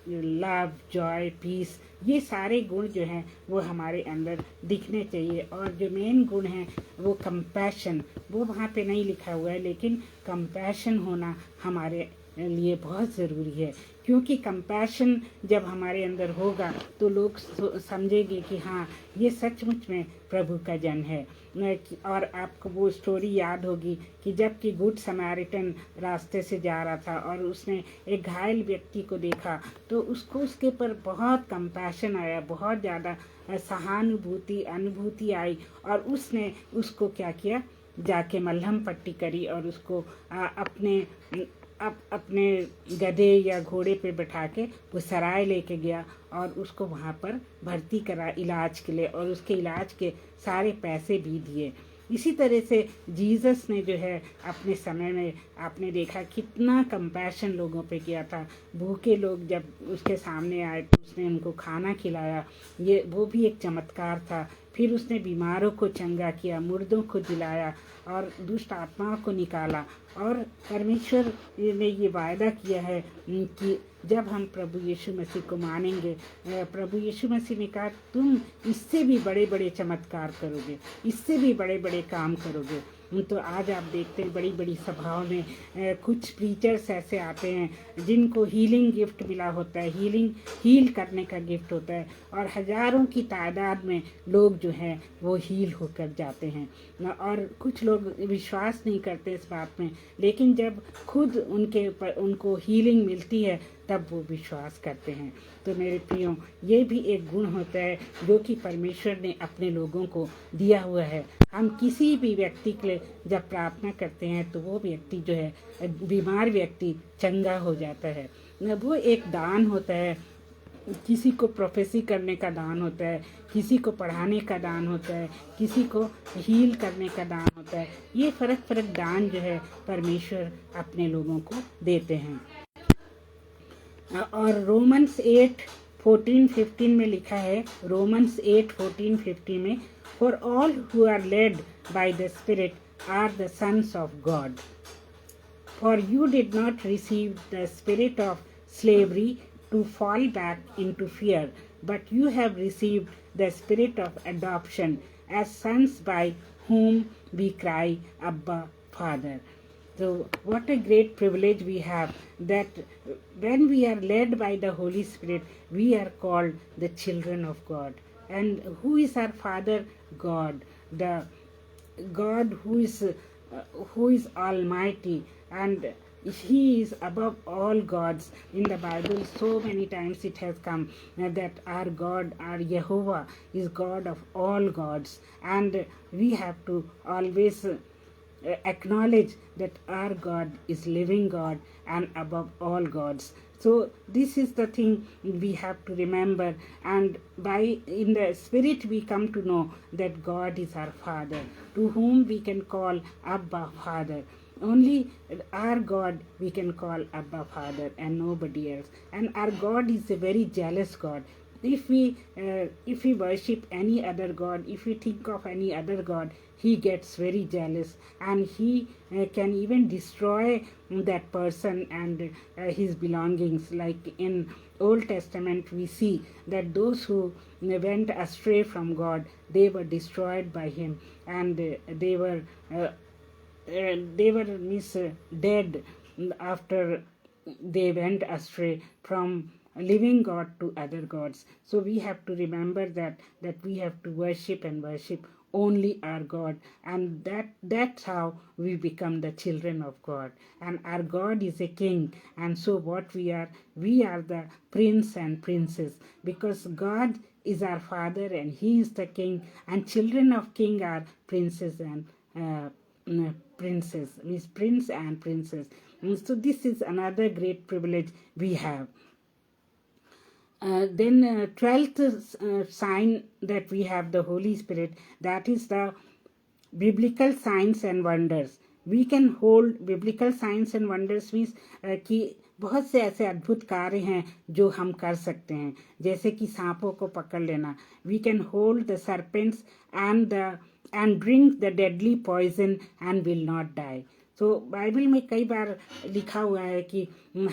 लव, जॉय, पीस, ये सारे गुण जो हैं वो हमारे अंदर दिखने चाहिए। और जो मेन गुण है वो कंपैशन, वो वहाँ पे नहीं लिखा हुआ है, लेकिन कंपैशन होना हमारे लिए बहुत ज़रूरी है, क्योंकि कंपैशन जब हमारे अंदर होगा तो लोग समझेंगे कि हाँ, ये सचमुच में प्रभु का जन है। और आपको वो स्टोरी याद होगी कि जब कि गुड समैरिटन रास्ते से जा रहा था और उसने एक घायल व्यक्ति को देखा, तो उसको उसके ऊपर बहुत कंपैशन आया, बहुत ज़्यादा सहानुभूति, अनुभूति आई, और उसने उसको क्या किया, जाके मलहम पट्टी करी और उसको अपने गधे या घोड़े पे बैठा के वो सराय लेके गया और उसको वहाँ पर भर्ती करा इलाज के लिए, और उसके इलाज के सारे पैसे भी दिए। इसी तरह से जीसस ने जो है अपने समय में आपने देखा कितना कंपैशन लोगों पे किया था। भूखे लोग जब उसके सामने आए तो उसने उनको खाना खिलाया, ये वो भी एक चमत्कार था। फिर उसने बीमारों को चंगा किया, मुर्दों को जिलाया और दुष्ट आत्माओं को निकाला। और परमेश्वर ने ये वायदा किया है कि जब हम प्रभु यीशु मसीह को मानेंगे, प्रभु यीशु मसीह ने कहा तुम इससे भी बड़े बड़े चमत्कार करोगे, इससे भी बड़े बड़े काम करोगे। तो आज आप देखते हैं बड़ी बड़ी सभाओं में कुछ प्रीचर्स ऐसे आते हैं जिनको हीलिंग गिफ्ट मिला होता है, हील करने का गिफ्ट होता है, और हजारों की तादाद में लोग जो हैं वो हील होकर जाते हैं। और कुछ लोग विश्वास नहीं करते इस बात में, लेकिन जब खुद उनको हीलिंग मिलती है तब वो विश्वास करते हैं। तो मेरे प्रियो, ये भी एक गुण होता है जो कि परमेश्वर ने अपने लोगों को दिया हुआ है। हम किसी भी व्यक्ति के लिए जब प्रार्थना करते हैं तो वो व्यक्ति जो है, बीमार व्यक्ति चंगा हो जाता है। वो एक दान होता है, किसी को प्रोफेसी करने का दान होता है, किसी को पढ़ाने का दान होता है, किसी को हील करने का दान होता है। ये फर्क दान जो है परमेश्वर अपने लोगों को देते हैं। और रोमन्स 8:14-15 में लिखा है, रोमन्स 8:14-15 में, for all who are led by the spirit are the sons of God, for you did not receive the spirit of slavery to fall back into fear, but you have received the spirit of adoption as sons, by whom we cry, Abba, Father. So what a great privilege we have, that when we are led by the Holy Spirit, we are called the children of God. And who is our Father? God, the God who is almighty, and He is above all gods. In the Bible so many times it has come that our God, our Jehovah, is God of all gods, and we have to always acknowledge that our God is living God and above all gods. So this is the thing we have to remember, and in the spirit we come to know that God is our Father, to whom we can call Abba, Father. Only our God we can call Abba, Father, and nobody else. And our God is a very jealous God. If we worship any other god, if we think of any other god, he gets very jealous, and he can even destroy that person and his belongings. Like in Old Testament we see that those who went astray from God, they were destroyed by him, and they were dead after they went astray from living God to other gods. So we have to remember that we have to worship and worship only our God, and that's how we become the children of God. And our God is a king, and so what we are the prince and princess, because God is our father and he is the king, and children of king are princes and princess, means prince and princess. So this is another great privilege we have. Then 12th sign that we have the Holy Spirit, that is the biblical signs and wonders. We can hold biblical signs and wonders, means कि बहुत से ऐसे अद्भुत कार्य हैं जो हम कर सकते हैं, जैसे कि सांपों को पकड़ लेना। We can hold the serpents and drink the deadly poison and will not die. तो बाइबल में कई बार लिखा हुआ है कि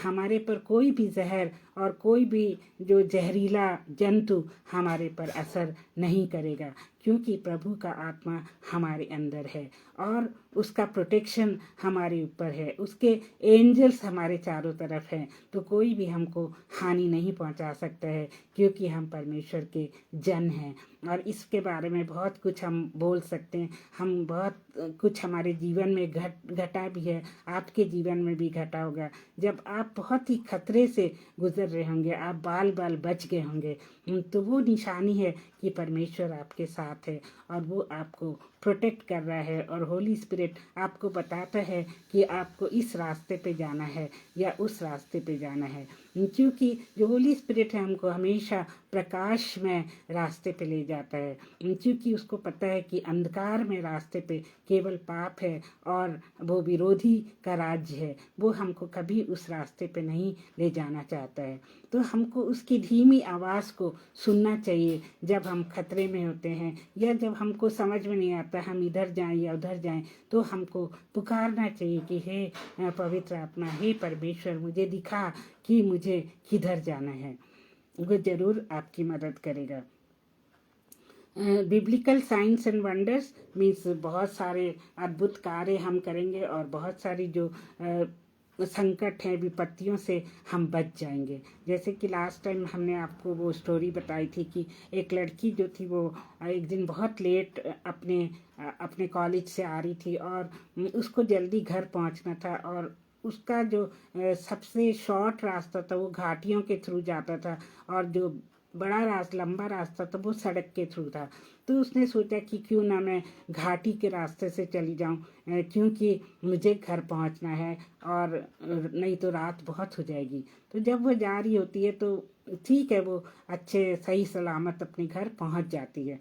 हमारे पर कोई भी जहर और कोई भी जो जहरीला जंतु हमारे पर असर नहीं करेगा, क्योंकि प्रभु का आत्मा हमारे अंदर है और उसका प्रोटेक्शन हमारे ऊपर है, उसके एंजल्स हमारे चारों तरफ हैं। तो कोई भी हमको हानि नहीं पहुंचा सकता है, क्योंकि हम परमेश्वर के जन हैं। और इसके बारे में बहुत कुछ हम बोल सकते हैं। हम बहुत कुछ हमारे जीवन में घटा भी है, आपके जीवन में भी घटा होगा। जब आप बहुत ही खतरे से गुजर रहे होंगे, आप बाल बाल बच गए होंगे, तो वो निशानी है कि परमेश्वर आपके साथ है और वो आपको प्रोटेक्ट कर रहा है। और होली स्पिरिट आपको बताता है कि आपको इस रास्ते पे जाना है या उस रास्ते पे जाना है, क्योंकि जो होली स्पिरिट है हमको हमेशा प्रकाश में रास्ते पे ले जाता है, क्योंकि उसको पता है कि अंधकार में रास्ते पे केवल पाप है और वो विरोधी का राज्य है। वो हमको कभी उस रास्ते पे नहीं ले जाना चाहता है। तो हमको उसकी धीमी आवाज़ को सुनना चाहिए जब हम खतरे में होते हैं, या जब हमको समझ में नहीं आता हम इधर जाएं या उधर जाएं, तो हमको पुकारना चाहिए कि हे पवित्र आत्मा, हे परमेश्वर, मुझे दिखा कि मुझे किधर जाना है। वो जरूर आपकी मदद करेगा। Biblical science and wonders means बहुत सारे अद्भुत कार्य हम करेंगे और बहुत सारी जो संकट है, विपत्तियों से हम बच जाएंगे। जैसे कि लास्ट टाइम हमने आपको वो स्टोरी बताई थी कि एक लड़की जो थी वो एक दिन बहुत लेट अपने कॉलेज से आ रही थी और उसको जल्दी घर पहुंचना था, और उसका जो सबसे शॉर्ट रास्ता था वो घाटियों के थ्रू जाता था, और जो बड़ा लंबा रास्ता था वो सड़क के थ्रू था। तो उसने सोचा कि क्यों ना मैं घाटी के रास्ते से चली जाऊं, क्योंकि मुझे घर पहुंचना है और नहीं तो रात बहुत हो जाएगी। तो जब वो जा रही होती है तो ठीक है, वो अच्छे सही सलामत अपने घर पहुंच जाती है।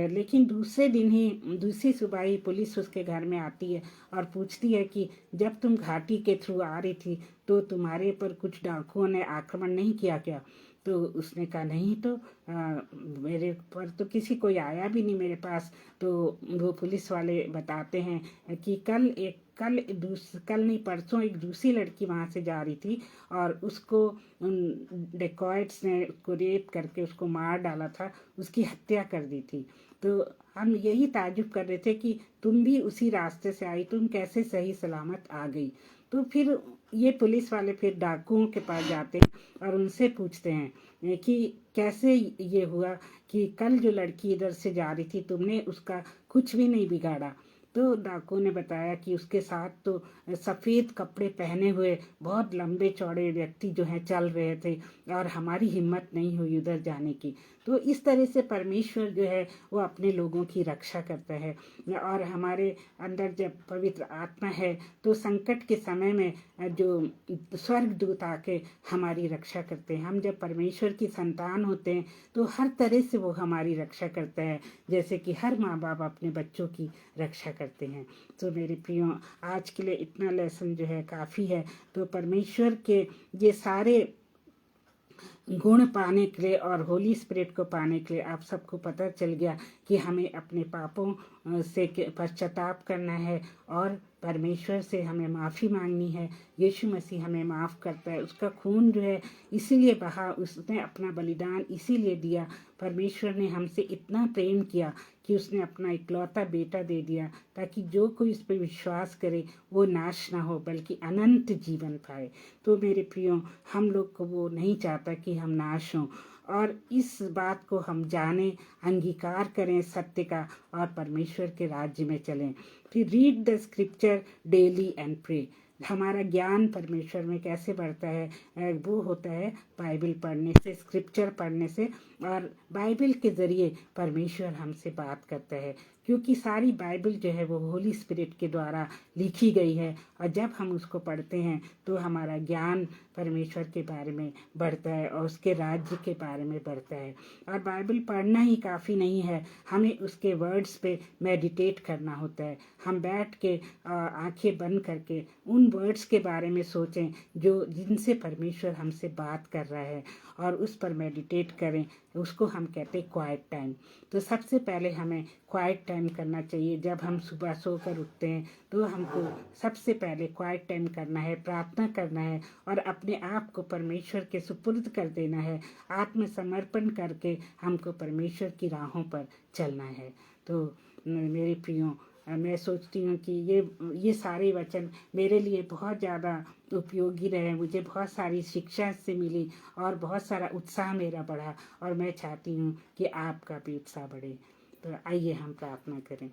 लेकिन दूसरे दिन ही, दूसरी सुबह ही पुलिस उसके घर में आती है और पूछती है कि जब तुम घाटी के थ्रू आ रही थी तो तुम्हारे पर कुछ डाकुओं ने आक्रमण नहीं किया क्या? तो उसने कहा नहीं, तो मेरे पर तो किसी कोई आया भी नहीं मेरे पास। तो वो पुलिस वाले बताते हैं कि कल नहीं, परसों एक दूसरी लड़की वहाँ से जा रही थी और उसको उन डेकॉइट्स ने उसको रेप करके उसको मार डाला था, उसकी हत्या कर दी थी। तो हम यही ताजुब कर रहे थे कि तुम भी उसी रास्ते से आई, तुम कैसे सही सलामत आ गई? तो फिर ये पुलिस वाले फिर डाकुओं के पास जाते हैं और उनसे पूछते हैं कि कैसे ये हुआ कि कल जो लड़की इधर से जा रही थी तुमने उसका कुछ भी नहीं बिगाड़ा? तो डाकू ने बताया कि उसके साथ तो सफ़ेद कपड़े पहने हुए बहुत लंबे चौड़े व्यक्ति जो हैं चल रहे थे और हमारी हिम्मत नहीं हुई उधर जाने की। तो इस तरह से परमेश्वर जो है वो अपने लोगों की रक्षा करता है, और हमारे अंदर जब पवित्र आत्मा है तो संकट के समय में जो स्वर्ग दूत आके हमारी रक्षा करते हैं। हम जब परमेश्वर की संतान होते हैं तो हर तरह से वो हमारी रक्षा करता है, जैसे कि हर माँ बाप अपने बच्चों की रक्षा करते हैं। तो मेरे प्रियो, आज के लिए इतना लेसन जो है काफ़ी है। तो परमेश्वर के ये सारे गुण पाने के लिए और होली स्पिरिट को पाने के लिए आप सबको पता चल गया कि हमें अपने पापों से पश्चाताप करना है और परमेश्वर से हमें माफ़ी मांगनी है। यीशु मसीह हमें माफ़ करता है, उसका खून जो है इसीलिए बहा, उसने अपना बलिदान इसीलिए दिया। परमेश्वर ने हमसे इतना प्रेम किया कि उसने अपना इकलौता बेटा दे दिया, ताकि जो कोई इस पर विश्वास करे वो नाश ना हो बल्कि अनंत जीवन पाए। तो मेरे प्रियो, हम लोग को वो नहीं चाहता कि हम नाश हों, और इस बात को हम जानें, अंगीकार करें सत्य का, और परमेश्वर के राज्य में चलें। फिर read the scripture daily and pray. हमारा ज्ञान परमेश्वर में कैसे बढ़ता है? वो होता है बाइबल पढ़ने से, स्क्रिप्चर पढ़ने से, और बाइबल के ज़रिए परमेश्वर हमसे बात करता है। क्योंकि सारी बाइबल जो है वो होली स्पिरिट के द्वारा लिखी गई है, और जब हम उसको पढ़ते हैं तो हमारा ज्ञान परमेश्वर के बारे में बढ़ता है और उसके राज्य के बारे में बढ़ता है। और बाइबल पढ़ना ही काफ़ी नहीं है, हमें उसके वर्ड्स पे मेडिटेट करना होता है। हम बैठ के आंखें बंद करके उन वर्ड्स के बारे में सोचें जो जिनसे परमेश्वर हमसे बात कर रहा है, और उस पर मेडिटेट करें। उसको हम कहते हैं क्वाइट टाइम। तो सबसे पहले हमें क्वाइट टाइम करना चाहिए। जब हम सुबह सोकर उठते हैं तो हमको सबसे पहले क्वाइट टाइम करना है, प्रार्थना करना है और अपने आप को परमेश्वर के सुपुर्द कर देना है। आत्मसमर्पण करके हमको परमेश्वर की राहों पर चलना है। तो मेरे प्रियो, मैं सोचती हूँ कि ये सारे वचन मेरे लिए बहुत ज़्यादा उपयोगी रहे। मुझे बहुत सारी शिक्षा इससे मिली और बहुत सारा उत्साह मेरा बढ़ा, और मैं चाहती हूँ कि आपका भी उत्साह बढ़े। तो आइए हम प्रार्थना करें।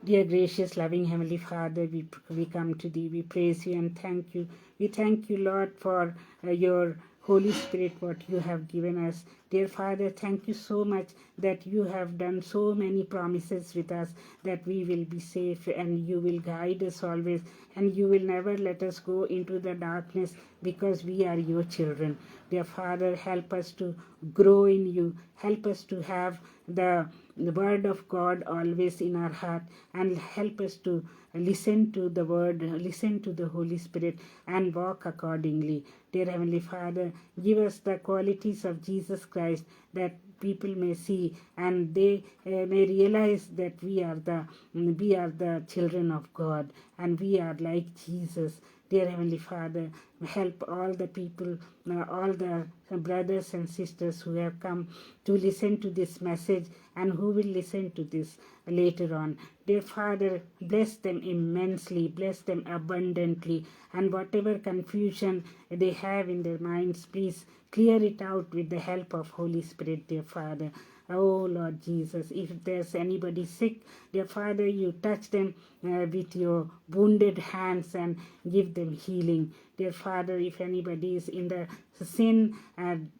Dear gracious, loving Heavenly Father, we come to Thee, we praise You and thank You. We thank You, Lord, for Your Holy Spirit, what You have given us. Dear Father, thank You so much that You have done so many promises with us, that we will be safe and You will guide us always, and You will never let us go into the darkness, because we are Your children. Dear Father, help us to grow in You. Help us to have the word of God always in our heart, and help us to listen to the word, listen to the Holy Spirit, and walk accordingly. Dear Heavenly Father, give us the qualities of Jesus Christ, that people may see and they may realize that we are the children of God, and we are like Jesus. Dear Heavenly Father, help all the people, all the brothers and sisters who have come to listen to this message and who will listen to this later on. Dear Father, bless them immensely, bless them abundantly, and whatever confusion they have in their minds, please clear it out with the help of Holy Spirit, dear Father. Oh Lord Jesus, if there's anybody sick, dear Father, You touch them with Your wounded hands and give them healing. Dear Father, if anybody is in the sin,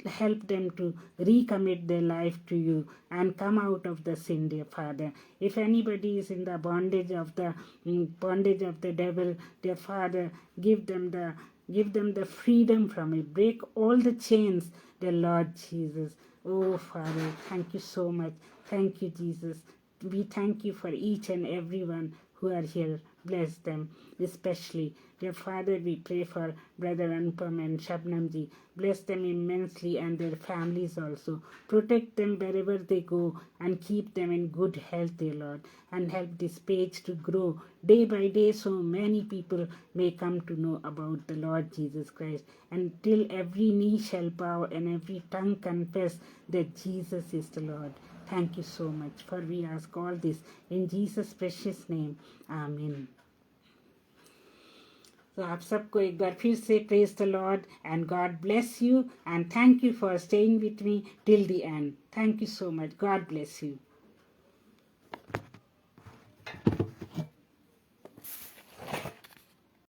help them to recommit their life to You and come out of the sin, dear Father. If anybody is in the bondage of the devil, dear Father, give them the freedom from it. Break all the chains, dear Lord Jesus. Oh, Father, thank You so much. Thank You, Jesus. We thank You for each and everyone who are here. Bless them, especially. Dear Father, we pray for Brother Anupam and Shabnam ji. Bless them immensely and their families also. Protect them wherever they go and keep them in good health, dear Lord. And help this page to grow day by day, so many people may come to know about the Lord Jesus Christ. Until every knee shall bow and every tongue confess that Jesus is the Lord. Thank You so much, for we ask all this in Jesus' precious name. Amen. तो आप सबको एक बार फिर से praise the Lord and God bless you and thank you for staying with me till the end. Thank you so much. God bless you.